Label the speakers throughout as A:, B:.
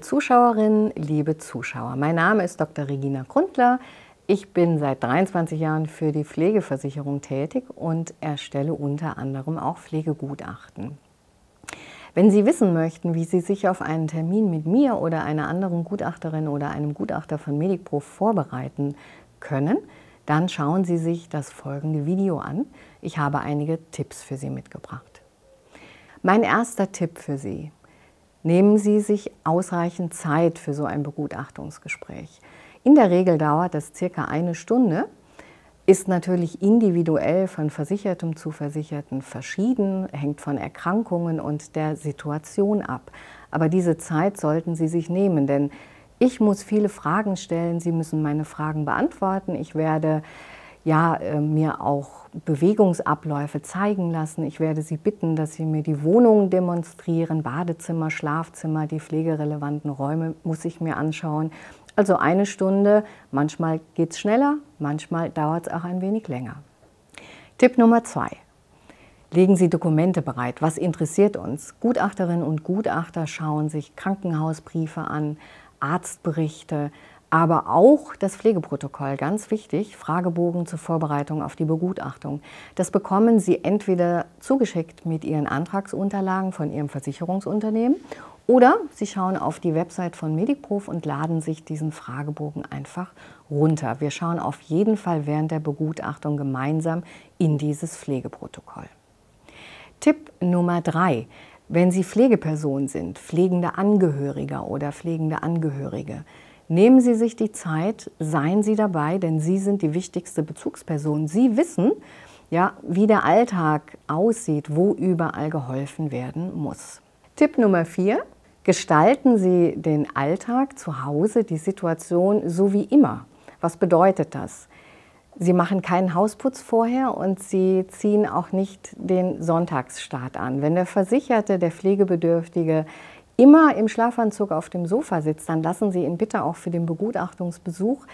A: Zuschauerinnen, liebe Zuschauer, mein Name ist Dr. Regina Grundler. Ich bin seit 23 Jahren für die Pflegeversicherung tätig und erstelle unter anderem auch Pflegegutachten. Wenn Sie wissen möchten, wie Sie sich auf einen Termin mit mir oder einer anderen Gutachterin oder einem Gutachter von Medicprof vorbereiten können, dann schauen Sie sich das folgende Video an. Ich habe einige Tipps für Sie mitgebracht. Mein erster Tipp für Sie: Nehmen Sie sich ausreichend Zeit für so ein Begutachtungsgespräch. In der Regel dauert das circa eine Stunde, ist natürlich individuell von Versichertem zu Versicherten verschieden, hängt von Erkrankungen und der Situation ab. Aber diese Zeit sollten Sie sich nehmen, denn ich muss viele Fragen stellen, Sie müssen meine Fragen beantworten. Ich werde mir auch Bewegungsabläufe zeigen lassen. Ich werde Sie bitten, dass Sie mir die Wohnung demonstrieren, Badezimmer, Schlafzimmer, die pflegerelevanten Räume muss ich mir anschauen. Also eine Stunde, manchmal geht es schneller, manchmal dauert es auch ein wenig länger. Tipp Nummer 2. Legen Sie Dokumente bereit. Was interessiert uns? Gutachterinnen und Gutachter schauen sich Krankenhausbriefe an, Arztberichte, aber auch das Pflegeprotokoll, ganz wichtig, Fragebogen zur Vorbereitung auf die Begutachtung. Das bekommen Sie entweder zugeschickt mit Ihren Antragsunterlagen von Ihrem Versicherungsunternehmen oder Sie schauen auf die Website von Medicprof und laden sich diesen Fragebogen einfach runter. Wir schauen auf jeden Fall während der Begutachtung gemeinsam in dieses Pflegeprotokoll. Tipp Nummer 3. Wenn Sie Pflegeperson sind, pflegende Angehörige oder pflegende Angehörige, nehmen Sie sich die Zeit, seien Sie dabei, denn Sie sind die wichtigste Bezugsperson. Sie wissen, wie der Alltag aussieht, wo überall geholfen werden muss. Tipp Nummer 4. Gestalten Sie den Alltag zu Hause, die Situation so wie immer. Was bedeutet das? Sie machen keinen Hausputz vorher und Sie ziehen auch nicht den Sonntagsstart an. Wenn der Versicherte, der Pflegebedürftige immer im Schlafanzug auf dem Sofa sitzt, dann lassen Sie ihn bitte auch für den Begutachtungsbesuch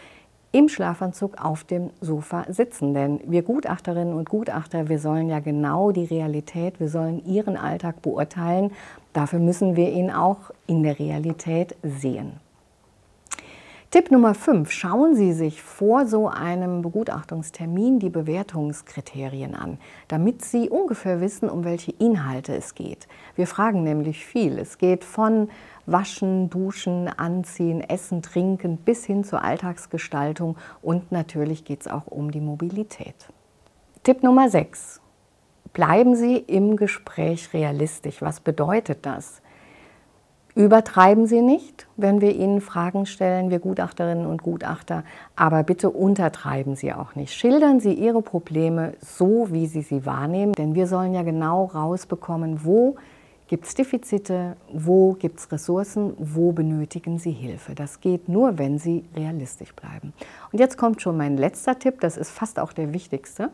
A: im Schlafanzug auf dem Sofa sitzen. Denn wir Gutachterinnen und Gutachter, wir sollen ja genau die Realität, wir sollen Ihren Alltag beurteilen. Dafür müssen wir ihn auch in der Realität sehen. Tipp Nummer 5. Schauen Sie sich vor so einem Begutachtungstermin die Bewertungskriterien an, damit Sie ungefähr wissen, um welche Inhalte es geht. Wir fragen nämlich viel. Es geht von Waschen, Duschen, Anziehen, Essen, Trinken bis hin zur Alltagsgestaltung und natürlich geht es auch um die Mobilität. Tipp Nummer 6. Bleiben Sie im Gespräch realistisch. Was bedeutet das? Übertreiben Sie nicht, wenn wir Ihnen Fragen stellen, wir Gutachterinnen und Gutachter, aber bitte untertreiben Sie auch nicht. Schildern Sie Ihre Probleme so, wie Sie sie wahrnehmen, denn wir sollen ja genau rausbekommen, wo gibt es Defizite, wo gibt es Ressourcen, wo benötigen Sie Hilfe. Das geht nur, wenn Sie realistisch bleiben. Und jetzt kommt schon mein letzter Tipp, das ist fast auch der wichtigste.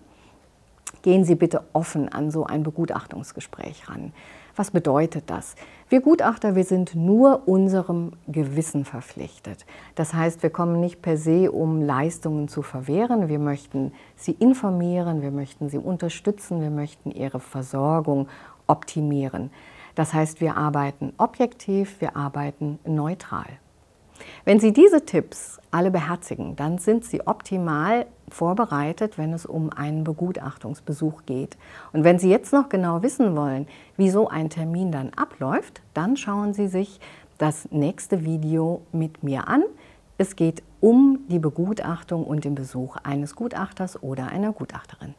A: Gehen Sie bitte offen an so ein Begutachtungsgespräch ran. Was bedeutet das? Wir Gutachter, wir sind nur unserem Gewissen verpflichtet. Das heißt, wir kommen nicht per se, um Leistungen zu verwehren. Wir möchten Sie informieren, wir möchten Sie unterstützen, wir möchten Ihre Versorgung optimieren. Das heißt, wir arbeiten objektiv, wir arbeiten neutral. Wenn Sie diese Tipps alle beherzigen, dann sind Sie optimal vorbereitet, wenn es um einen Begutachtungsbesuch geht. Und wenn Sie jetzt noch genau wissen wollen, wie so ein Termin dann abläuft, dann schauen Sie sich das nächste Video mit mir an. Es geht um die Begutachtung und den Besuch eines Gutachters oder einer Gutachterin.